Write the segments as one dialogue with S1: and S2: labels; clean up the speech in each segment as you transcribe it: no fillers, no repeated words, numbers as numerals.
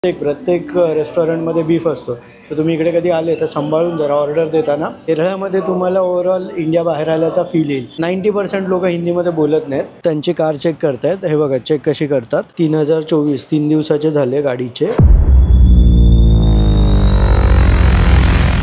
S1: प्रत्येक रेस्टॉरंटमध्ये बीफ असतो, तर तुम्ही इकडे कधी आले तर सांभाळून जरा ऑर्डर देताना. केरळमध्ये तुम्हाला ओव्हरऑल इंडिया बाहेर आल्याचा फील येईल. 90% लोक हिंदीमध्ये बोलत नाहीत. त्यांची कार चेक करतायत. हे बघा चेक कशी करतात. 3024 3 दिवसाचे झाले गाडीचे.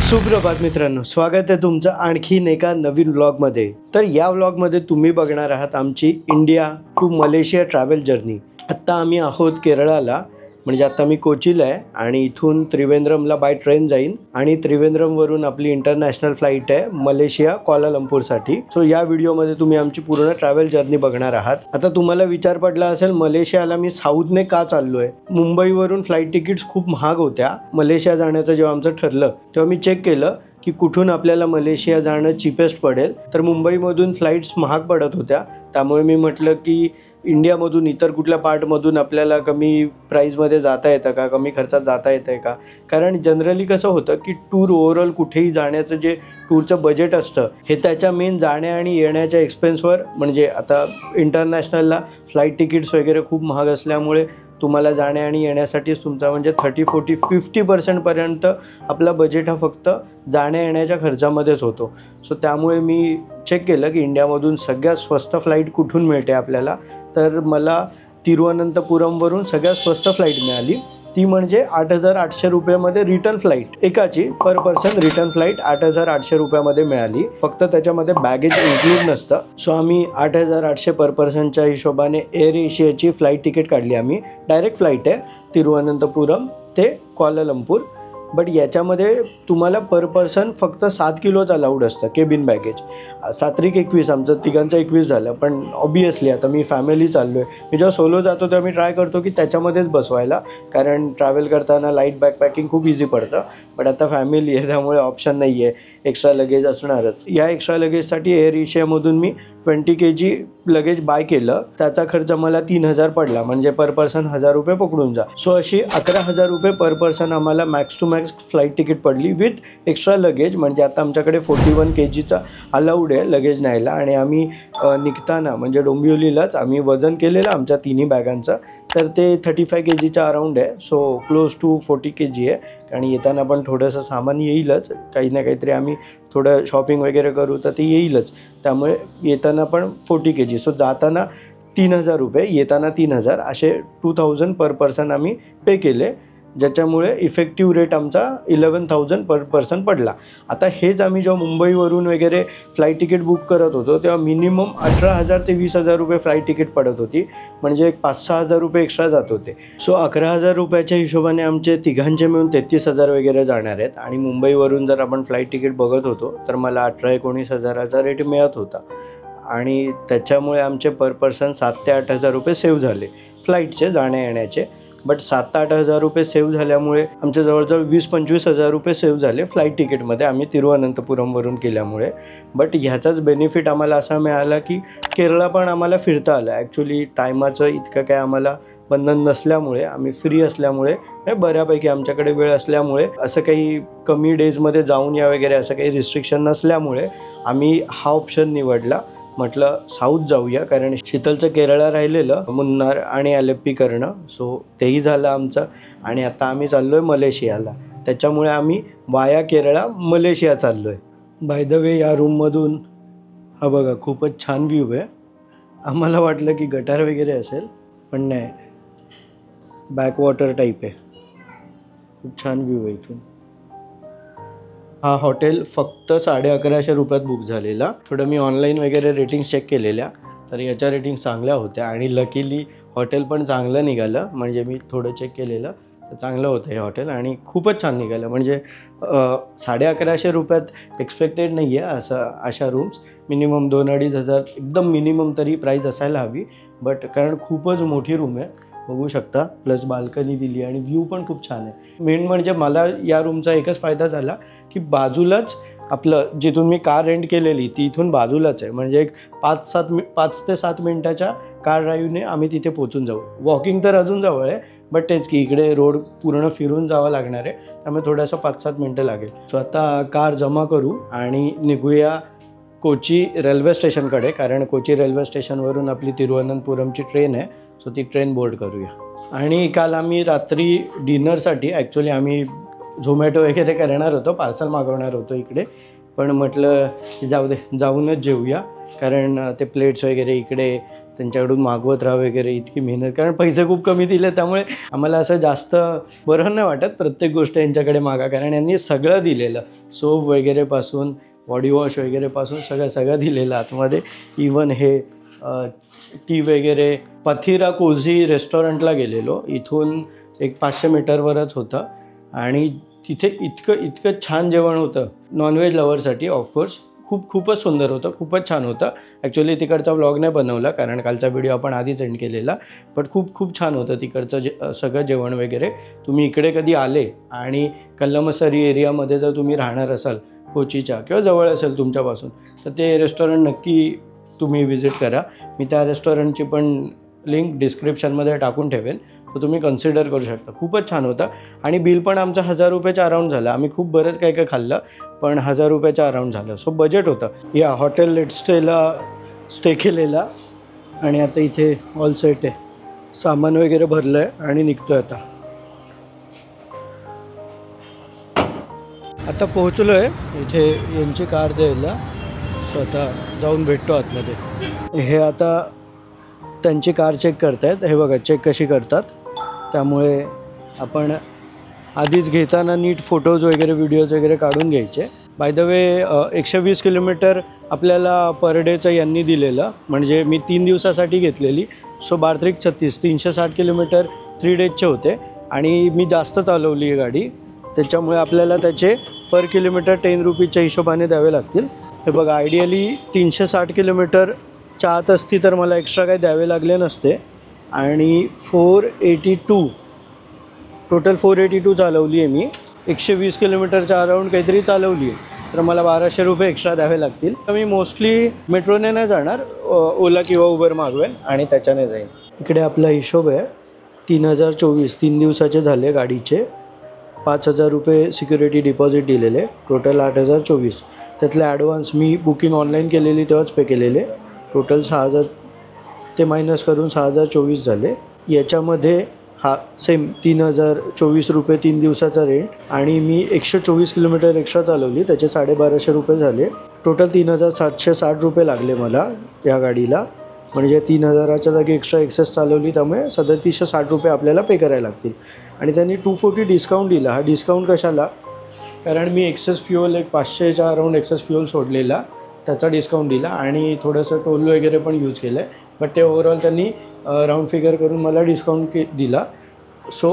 S1: सुप्रभात मित्रांनो, स्वागत आहे तुमचं आणखीन एका नवीन व्लॉगमध्ये. तर या व्लॉगमध्ये तुम्ही बघणार आहात आमची India to Malaysia travel journey. आत्ता आम्ही आहोत केरळाला, म्हणजे आता मी कोचीला आहे आणि इथून त्रिवेंद्रमला बाय ट्रेन जाईन आणि त्रिवेंद्रमवरून आपली इंटरनॅशनल फ्लाईट आहे मलेशिया कोलालंपूरसाठी. सो या व्हिडिओमध्ये तुम्ही आमची पूर्ण ट्रॅव्हल जर्नी बघणार आहात. आता तुम्हाला विचार पडला असेल मलेशियाला मी साऊथने का चाललो आहे. मुंबईवरून फ्लाईट तिकीट्स खूप महाग होत्या. मलेशिया जाण्याचं जेव्हा आमचं ठरलं तेव्हा मी चेक केलं की कुठून आपल्याला मलेशिया जाणं चिपेस्ट पडेल. तर मुंबईमधून फ्लाईट्स महाग पडत होत्या, त्यामुळे मी म्हटलं की इंडियामधून इतर कुठल्या पार्टमधून आपल्याला कमी प्राईजमध्ये जाता येतं का, कमी खर्चात जाता येतं आहे का. कारण जनरली कसं होतं की टूर ओव्हरऑल कुठेही जाण्याचं जे टूरचं बजेट असतं हे त्याच्या मेन जाण्या आणि येण्याच्या एक्सपेन्सवर, म्हणजे आता इंटरनॅशनलला फ्लाईट तिकीट्स वगैरे खूप महाग असल्यामुळे तुम्हाला जाण्या आणि येण्यासाठीच तुमचा म्हणजे 30-40-50% आपला बजेट हा फक्त जाण्या येण्याच्या खर्चामध्येच होतो. सो त्यामुळे मी चेक केलं की इंडियामधून सगळ्यात स्वस्त फ्लाईट कुठून मिळते आपल्याला. तर मला तिरुवनंतपुरमवरून सगळ्यात स्वस्त फ्लाईट मिळाली. ती म्हणजे 8,800 रुपयामध्ये रिटर्न फ्लाईट, एकाची पर पर्सन रिटर्न फ्लाईट 8,800 रुपयामध्ये मिळाली. फक्त त्याच्यामध्ये बॅगेज इन्क्लूड नसतं. सो आम्ही 8,800 पर पर्सनच्या हिशोबाने एअर एशियाची फ्लाईट तिकीट काढली आम्ही. डायरेक्ट फ्लाईट आहे तिरुवनंतपुरम ते कोलालंपूर. बट याच्यामध्ये तुम्हाला पर पर्सन फक्त 7 किलोच अलाउड असतं केबिन बॅगेज. 7-21 आमचं तिघांचं 21 झालं. पण ऑब्वियसली आता मी फॅमिली चाललो आहे, मी जेव्हा सोलो जातो तेव्हा मी ट्राय करतो की त्याच्यामध्येच बसवायला, कारण ट्रॅव्हल करताना लाईट बॅग पॅकिंग खूप इझी पडतं. बट आता फॅमिली आहे त्यामुळे ऑप्शन नाही आहे, एक्स्ट्रा लगेज असणारच. या एक्स्ट्रा लगेजसाठी एअर एशियामधून मी 20 kg लगेज बाय केलं. त्याचा खर्च मला 3,000 पडला, म्हणजे पर पर्सन 1,000 रुपये पकडून जा. सो अशी 11,000 रुपये पर पर्सन आम्हाला max to max flight ticket पडली विथ एक्स्ट्रा लगेज. म्हणजे आता आमच्याकडे 41 kgचा अलाउड आहे लगेज न्यायला. आणि आम्ही निघताना म्हणजे डोंबिवलीलाच आम्ही वजन केलेलं आमच्या तिन्ही बॅगांचं, तर ते 35 kgच्या अराउंड आहे. सो क्लोज टू 40 kg आहे. आणि येताना पण थोडंसं सामान येईलच, काही ना काहीतरी आम्ही थोडं शॉपिंग वगैरे करू तर ते येईलच. त्यामुळे येताना पण 40 kg. सो जाताना 3,000 रुपये, येताना 3,000, असे 2,000 पर पर्सन आम्ही पे केले, ज्याच्यामुळे इफेक्टिव्ह रेट आमचा 11,000 पर पर्सन पडला. आता हेच आम्ही जेव्हा मुंबईवरून वगैरे फ्लाईट तिकीट बुक करत होतो तेव्हा मिनिमम 18,000 ते 20,000 रुपये फ्लाईट तिकीट पडत होती, म्हणजे 5-6,000 रुपये एक्स्ट्रा जात होते. सो 11,000 रुपयाच्या हिशोबाने आमचे तिघांचे मिळून 33,000 वगैरे जाणार आहेत. आणि मुंबईवरून जर आपण फ्लाईट तिकीट बघत होतो तर मला 18-19,000चा रेट मिळत होता. आणि त्याच्यामुळे आमचे पर पर्सन 7,000 ते 8,000 रुपये सेव्ह झाले फ्लाईटचे जाण्या येण्याचे. बट 7,000 ते 8,000 रुपये सेव्ह झाल्यामुळे आमचे जवळजवळ 20-25,000 रुपये सेव्ह झाले फ्लाईट तिकीटमध्ये आम्ही तिरुवनंतपुरमवरून केल्यामुळे. बट ह्याचाच बेनिफिट आम्हाला असा मिळाला की केरळ पण आम्हाला फिरता आलं. ॲक्च्युली टायमाचं इतकं काय आम्हाला बंधन नसल्यामुळे, आम्ही फ्री असल्यामुळे, बऱ्यापैकी आमच्याकडे वेळ असल्यामुळे, असं काही कमी डेजमध्ये जाऊन या वगैरे असं काही रिस्ट्रिक्शन नसल्यामुळे आम्ही हा ऑप्शन निवडला. म्हटलं साऊथ जाऊया, कारण शीतलचं केरळला राहिलेलं मुन्नार आणि आलेप्पी करणं. सो तेही झालं आमचं. आणि आता आम्ही चाललो आहे मलेशियाला, त्याच्यामुळे आम्ही वाया केरळा मलेशिया चाललो आहे. बाय द वे या रूममधून हा बघा खूपच छान व्ह्यू आहे. आम्हाला वाटलं की गटार वगैरे असेल, पण नाही, बॅकवॉटर टाईप आहे. खूप छान व्ह्यू आहे इथून. हा हॉटेल फक्त 1150 रुपयात बुक झालेला. थोडं मी ऑनलाईन वगैरे रेटिंग्स चेक केलेल्या, तर याच्या रेटिंग्स चांगल्या होत्या. आणि लकीली हॉटेल पण चांगलं निघालं, म्हणजे मी थोडं चेक केलेलं तर चांगलं होतं हे हॉटेल आणि खूपच छान निघालं. म्हणजे 1150 रुपयात एक्सपेक्टेड नाही आहे असं अशा रूम्स. मिनिमम 2-2,500 एकदम मिनिमम तरी प्राईस असायला हवी. बट कारण खूपच मोठी रूम आहे, बघू शकता, प्लस बाल्कनी दिली आणि व्ह्यू पण खूप छान आहे. मेन म्हणजे मला या रूमचा एकच फायदा झाला की बाजूलाच आपलं जिथून मी कार रेंट केलेली ती इथून बाजूलाच आहे. म्हणजे एक 5 ते 7 मिनटाच्या कार ड्राईव्हने आम्ही तिथे पोचून जाऊ. वॉकिंग तर अजून जवळ आहे, बट तेच की इकडे रोड पूर्ण फिरून जावं लागणार आहे, त्यामुळे थोडंसं 5-7 मिनटं लागेल. सो आता कार जमा करू आणि निघूया कोची रेल्वे स्टेशनकडे, कारण कोची रेल्वे स्टेशनवरून आपली तिरुवनंतपुरमची ट्रेन आहे. सो ती ट्रेन बोर्ड करूया. आणि काल आम्ही रात्री डिनरसाठी ॲक्च्युली आम्ही झोमॅटो वगैरे करणार होतो, पार्सल मागवणार होतो इकडे, पण म्हटलं जाऊ दे, जाऊनच जेवूया, कारण ते प्लेट्स वगैरे इकडे त्यांच्याकडून मागवत राहा वगैरे इतकी मेहनत, कारण पैसे खूप कमी दिले त्यामुळे आम्हाला असं जास्त बरं नाही वाटत प्रत्येक गोष्ट यांच्याकडे मागा, कारण यांनी सगळं दिलेलं, सोप वगैरेपासून बॉडी वॉश वगैरेपासून सगळं दिलेलं आतमध्ये. इवन हे टी वगैरे. पथिरा कोझी रेस्टॉरंटला गेलेलो, इथून एक 500 मीटरवरच होतं आणि तिथे इतकं छान जेवण होतं नॉनव्हेज लवरसाठी. ऑफकोर्स खूपच सुंदर होतं, खूपच छान होतं. ॲक्च्युली तिकडचा व्लॉग नाही बनवला कारण कालचा व्हिडिओ आपण आधीच एंड केलेला, बट खूप छान होतं तिकडचं सगळं जेवण वगैरे. तुम्ही इकडे कधी आले आणि कल्लमसरी एरियामध्ये जर तुम्ही राहणार असाल कोचीच्या किंवा जवळ असेल तुमच्यापासून, तर ते रेस्टॉरंट नक्की तुम्ही विजिट करा. मी त्या रेस्टॉरंटची पण लिंक डिस्क्रिप्शनमध्ये टाकून ठेवेन, तर तुम्ही कन्सिडर करू शकता. खूपच छान होतं आणि बिल पण आमचं 1000 रुपयाच्या अराऊंड झालं. आम्ही खूप बरंच काय खाल्लं, पण 1000 रुपयाच्या अराऊंड झालं. सो बजेट होतं. या हॉटेल लेट्स स्टेला स्टे केलेला आणि आता इथे ऑल सेट आहे, सामान वगैरे भरलं आहे आणि निघतो आहे आता पोहोचलो आहे इथे यांची कार द्यायला. सो आता जाऊन भेटतो आतमध्ये. हे आता त्यांची कार चेक करतायत, हे बघा चेक कशी करतात. त्यामुळे आपण आधीच घेताना नीट फोटोज वगैरे व्हिडिओज वगैरे काढून घ्यायचे. बाय द वे 120 किलोमीटर आपल्याला पर डेचं यांनी दिलेलं, म्हणजे मी 3 दिवसासाठी घेतलेली. सो 12×36 360 किलोमीटर 3 डेजचे होते आणि मी जास्त चालवली आहे गाडी, त्याच्यामुळे आपल्याला त्याचे पर किलोमीटर 10 रुपीजच्या हिशोबाने द्यावे लागतील. हे बघा आयडियली 360 किलोमीटरच्या आत असती तर मला एक्स्ट्रा काही द्यावे लागले नसते. आणि 482 टोटल 482 चालवली आहे मी. 120 किलोमीटरच्या अराऊंड काहीतरी चालवली आहे, तर मला 1200 रुपये एक्स्ट्रा द्यावे लागतील. तर मी मोस्टली मेट्रोने नाही जाणार, ओला किंवा उबर मागवेन आणि त्याच्याने जाईन. इकडे आपला हिशोब आहे 3024. 3 दिवसाचे झाले गाडीचे. 5000 रुपये सिक्युरिटी डिपॉझिट दिलेले, टोटल 8024. त्यातले ॲडव्हान्स मी बुकिंग ऑनलाईन केलेली तेव्हाच पे केलेले. टोटल 6000 ते मायनस करून 6024 झाले. याच्यामध्ये हा सेम 3024 रुपये 3 दिवसाचा रेंट आणि मी 124 किलोमीटर एक्स्ट्रा चालवली, त्याचे 1250 रुपये झाले. टोटल 3760 रुपये लागले मला या गाडीला. म्हणजे 3000च्या जागी एक्स्ट्रा एक्सेस चालवली, त्यामुळे 3760 रुपये आपल्याला पे करायला लागतील. आणि त्यांनी 240 डिस्काउंट दिला. हा डिस्काउंट कशाला? कारण मी एक्सेस फ्युअल एक 500च्या अराऊंड एक्सेस फ्युअल सोडलेला, त्याचा डिस्काउंट दिला आणि थोडंसं टोल वगैरे पण यूज केलं आहे. बट ते ओव्हरऑल त्यांनी राऊंड फिगर करून मला डिस्काउंट दिला. सो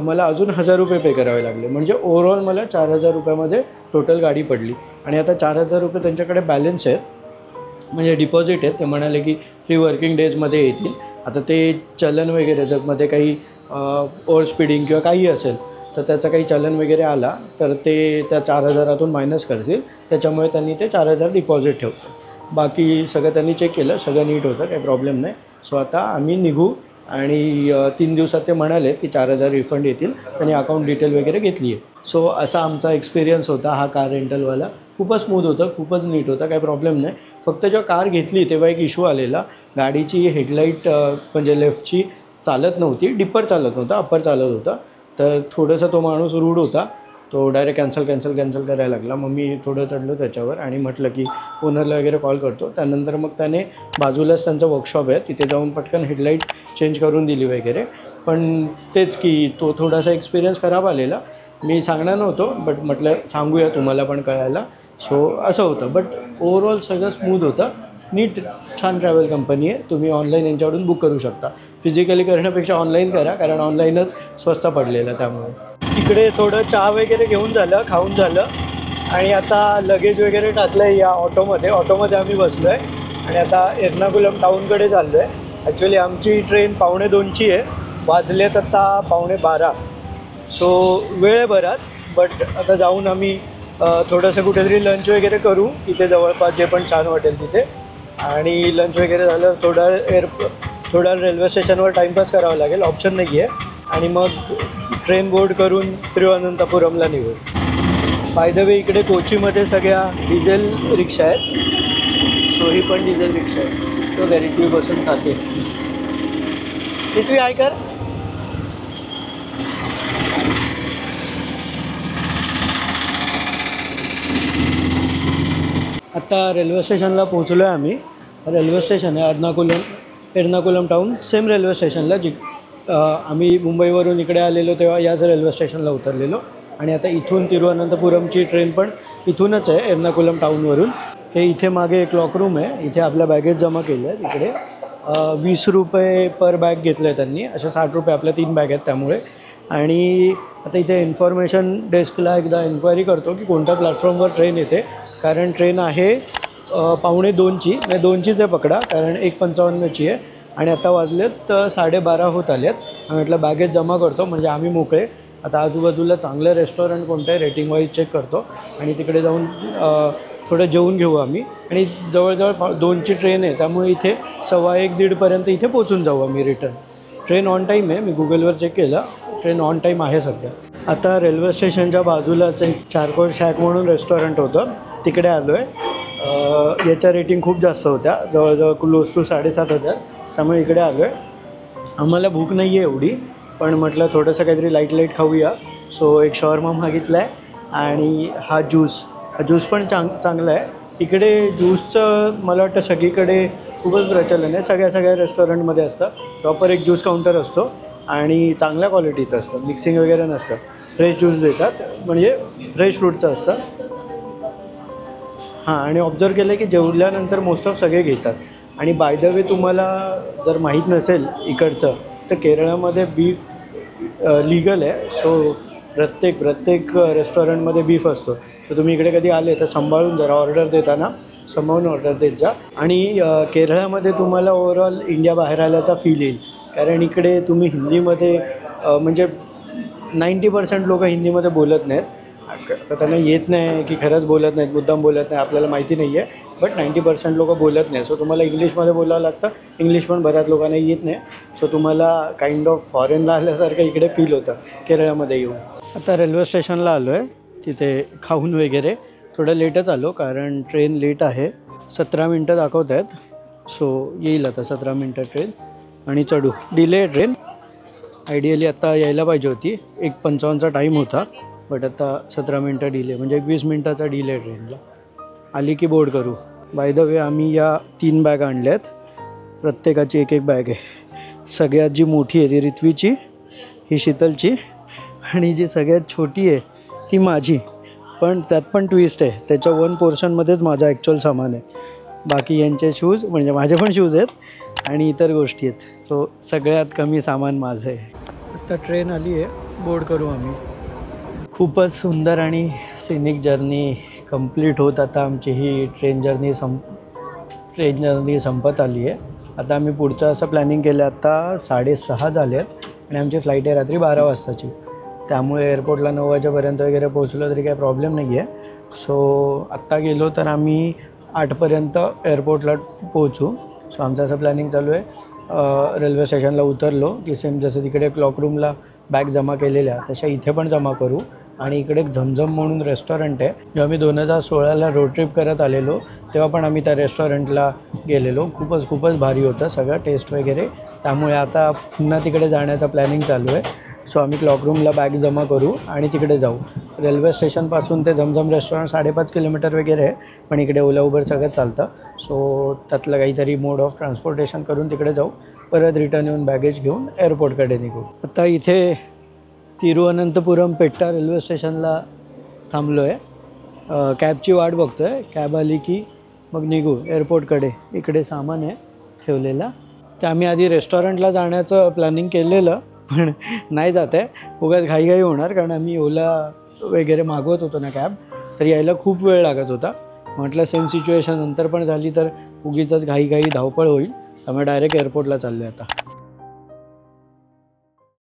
S1: मला अजून 1000 रुपये पे करावे लागले, म्हणजे ओव्हरऑल मला 4000 रुपयामध्ये टोटल गाडी पडली. आणि आता 4000 रुपये त्यांच्याकडे बॅलन्स आहेत, म्हणजे डिपॉझिट आहेत. ते म्हणाले की 3 वर्किंग डेजमध्ये येतील. आता ते चलन वगैरे जर मध्ये काही ओव्हर स्पीडिंग किंवा काही असेल तर त्याचं काही चलन वगैरे आला तर ते त्या 4000तून मायनस करतील, त्याच्यामुळे त्यांनी ते 4000 डिपॉझिट ठेवतं. बाकी सगळं त्यांनी चेक केलं, सगळं नीट होतं, काही प्रॉब्लेम नाही. सो आता आम्ही निघू आणि 3 दिवसात ते म्हणाले की 4000 रिफंड येतील. त्यांनी अकाउंट डिटेल वगैरे घेतली आहे. सो असा आमचा एक्सपिरियन्स होता हा कार रेंटलवाला. खूपच स्मूथ होतं, खूपच नीट होतं, काही प्रॉब्लेम नाही. फक्त जेव्हा कार घेतली तेव्हा एक इश्यू आलेला, गाडीची हेडलाईट म्हणजे लेफ्टची चालत नव्हती, डिपर चालत नव्हता, अप्पर चालत होता. तर थोडंसं तो माणूस रूड होता, तो डायरेक्ट कॅन्सल करायला लागला. मग मी थोडं चढलो त्याच्यावर आणि म्हटलं की ओनरला वगैरे कॉल करतो. त्यानंतर मग त्याने बाजूलाच त्यांचं वर्कशॉप आहे, तिथे जाऊन पटकन हेडलाईट चेंज करून दिली वगैरे. पण तेच की तो थोडासा एक्सपिरियन्स खराब आलेला, मी सांगणार नव्हतो, बट म्हटलं सांगूया तुम्हाला पण कळायला. सो असं होतं. बट ओव्हरऑल सगळं स्मूथ होतं, नीट, छान ट्रॅव्हल कंपनी आहे. तुम्ही ऑनलाईन यांच्याकडून बुक करू शकता. फिजिकली करण्यापेक्षा ऑनलाईन करा, कारण ऑनलाईनच स्वस्त पडलेलं. त्यामुळे इकडे थोडं चहा वगैरे घेऊन झालं, खाऊन झालं आणि आता लगेज वगैरे टाकलं आहे या ऑटोमध्ये आम्ही बसलो आहे आणि आता एर्नाकुलम टाऊनकडे चाललो आहे. ॲक्च्युली आमची ट्रेन 1:45ची आहे, वाजलेत आता 11:15. सो वेळ आहे बराच, बट आता जाऊन आम्ही थोडंसं कुठेतरी लंच वगैरे करू इथे जवळपास, जे पण छान वाटेल तिथे. आणि लंच वगैरे झालं, थोडा रेल्वे स्टेशनवर टाईमपास करावा लागेल, ऑप्शन नाही आहे. आणि मग ट्रेन बोर्ड करून तिरुवनंतपुरमला निघू. बाय द वे इकडे कोचीमध्ये सगळ्या डिझेल रिक्षा आहेत. सो ही पण डिझेल रिक्षा आहे, तो गॅरेटरी बसून खाते. इथवी आहे कर आता रेल्वे स्टेशनला पोहोचलो आहे आम्ही. रेल्वे स्टेशन आहे एर्नाकुलम टाऊन, सेम रेल्वे स्टेशनला आम्ही मुंबईवरून इकडे आलेलो तेव्हा याच रेल्वे स्टेशनला उतरलेलो. आणि आता इथून तिरुवनंतपुरमची ट्रेन पण इथूनच आहे एर्नाकुलम टाऊनवरून. हे इथे मागे एक लॉक रूम आहे, इथे आपल्या बॅगेज जमा केल्या आहेत. इकडे 20 रुपये पर बॅग घेतलं आहे त्यांनी, अशा 60 रुपये आपल्या 3 बॅग आहेत त्यामुळे. आणि आता इथे इन्फॉर्मेशन डेस्कला एकदा एन्क्वायरी करतो की कोणत्या प्लॅटफॉर्मवर ट्रेन येते, कारण ट्रेन आहे 1:45ची, म्हणजे 2चीच आहे पकडा, कारण 1:55ची आहे. आणि आता वाजलेत 12:30 होत आलेत. म्हटलं बॅगेज जमा करतो म्हणजे आम्ही मोकळे. आता आजूबाजूला चांगलं रेस्टॉरंट कोणतं आहे रेटिंग वाईज चेक करतो आणि तिकडे जाऊन थोडं जेवून घेऊ आम्ही. आणि जवळजवळ 2ची ट्रेन आहे त्यामुळे इथे 1:15-1:30पर्यंत इथे पोचून जाऊ आम्ही रिटर्न. ट्रेन ऑन टाईम आहे, मी गुगलवर चेक केलं, ट्रेन ऑन टाईम आहे सध्या. आता रेल्वे स्टेशनच्या बाजूलाच एक चारकोल शॅक म्हणून रेस्टॉरंट होतं, तिकडे आलो आहे. याच्या रेटिंग खूप जास्त होत्या, जवळजवळ क्लोज टू 7,500, त्यामुळे इकडे आलो आहे. आम्हाला भूक नाही आहे एवढी, पण म्हटलं थोडंसं काहीतरी लाईट खाऊया. सो एक शॉर्मा मागितला आहे आणि हा ज्यूस पण चांगला आहे. इकडे ज्यूसचं मला वाटतं सगळीकडे खूपच प्रचलन आहे, सगळ्या रेस्टॉरंटमध्ये असतं. प्रॉपर एक ज्यूस काउंटर असतो आणि चांगल्या क्वालिटीचं असतं, मिक्सिंग वगैरे नसतं. फ्रेश ज्यूस देतात, म्हणजे फ्रेश फ्रूटचं असतं. हां, आणि ऑब्झर्व केलं की जेवल्यानंतर मोस्ट ऑफ सगळे घेतात. आणि बाय द वे तुम्हाला जर माहीत नसेल इकडचं, तर केरळामध्ये बीफ लिगल आहे. सो प्रत्येक रेस्टॉरंटमध्ये बीफ असतो. तर तुम्ही इकडे कधी आले तर सांभाळून जरा ऑर्डर देताना सांभाळून ऑर्डर देत जा. आणि केरळामध्ये तुम्हाला ओव्हरऑल इंडिया बाहेर आल्याचा फील येईल, कारण इकडे तुम्ही हिंदीमध्ये म्हणजे 90% लोक हिंदीमध्ये बोलत नाहीत. तर त्यांना येत नाही की खरंच बोलत नाहीत, मुद्दाम बोलत नाही, आपल्याला माहिती नाही आहे. बट 90% लोक बोलत नाही. सो तुम्हाला इंग्लिशमध्ये बोलावं लागतं. इंग्लिश पण बऱ्याच लोकांना येत नाही. सो तुम्हाला काइंड ऑफ फॉरेनला आल्यासारखं इकडे फील होतं केरळामध्ये येऊन. आता रेल्वे स्टेशनला आलो आहे, तिथे खाऊन वगैरे थोडं लेटच आलो, कारण ट्रेन लेट आहे. 17 मिनटं दाखवत आहेत. सो येईल आता 17 मिनटं ट्रेन आणि चढू. डिले आहे ट्रेन, आयडियली आत्ता यायला पाहिजे होती, 1:55चा टाईम होता, बट आता 17 मिनटं डिले, म्हणजे 20 मिनटाचा डिले ट्रेनला. आली की बोर्ड करू. बाय द वे आम्ही या 3 बॅग आणल्या आहेत, प्रत्येकाची एक बॅग आहे. सगळ्यात जी मोठी आहे ती रिथवीची, ही शीतलची, आणि जी सगळ्यात छोटी आहे ती माझी. पण त्यात पण ट्विस्ट आहे, त्याच्या 1 पोर्शनमध्येच माझा ॲक्च्युअल सामान आहे. बाकी यांचे शूज, म्हणजे माझे पण शूज आहेत आणि इतर गोष्टी आहेत. सो सगळ्यात कमी सामान माझं आहे. आता ट्रेन आली आहे, बोर्ड करू आम्ही. खूपच सुंदर आणि सिनिक जर्नी कंप्लीट होत आता आमची ही ट्रेन जर्नी संपत आली आहे. आता आम्ही पुढचं असं प्लॅनिंग केलं, आता 6:30 झाले आहेत आणि आमची फ्लाईट आहे रात्री 12 वाजताची. त्यामुळे एअरपोर्टला 9 वाजेपर्यंत वगैरे पोहोचलो तरी काही प्रॉब्लेम नाही आहे. सो आत्ता गेलो तर आम्ही 8पर्यंत एअरपोर्टला पोहोचू. सो आमचं असं प्लॅनिंग चालू आहे. रेल्वे स्टेशनला उतरलो की सेम जसं तिकडे क्लॉक रूमला बॅग जमा केलेल्या तशा इथे पण जमा करू. आणि इकडे एक झमझम म्हणून रेस्टॉरंट आहे. जेव्हा मी 2016ला रोड ट्रिप करत आलेलो तेव्हा पण आम्ही त्या रेस्टॉरंटला गेलेलो. खूपच भारी होतं सगळं टेस्ट वगैरे. त्यामुळे आता पुन्हा तिकडे जाण्याचा प्लॅनिंग चालू आहे. सो आम्ही क्लॉक रूमला बॅग जमा करू आणि तिकडे जाऊ. रेल्वे स्टेशनपासून ते झमझम रेस्टॉरंट 5.5 किलोमीटर वगैरे आहे, पण इकडे ओला उबर सगळं चालतं. सो त्यातलं काहीतरी मोड ऑफ ट्रान्सपोर्टेशन करून तिकडे जाऊ, परत रिटर्न येऊन बॅगेज घेऊन एअरपोर्टकडे निघू. आता इथे तिरुवनंतपुरम पेट्टा रेल्वे स्टेशनला थांबलो आहे. कॅबची वाट बघतो आहे. कॅब आली की मग निघू एअरपोर्टकडे. इकडे सामान आहे ठेवलेला. ते आम्ही आधी रेस्टॉरंटला जाण्याचं प्लॅनिंग केलेलं, पण नाही जात आहे. उगाच घाई होणार, कारण आम्ही ओला वगैरे मागवत होतो ना कॅब, तर यायला खूप वेळ लागत होता. म्हटलं सेम सिच्युएशन नंतर पण झाली तर उगीचच घाई धावपळ होईल, त्यामुळे डायरेक्ट एअरपोर्टला चाललो आहे आता.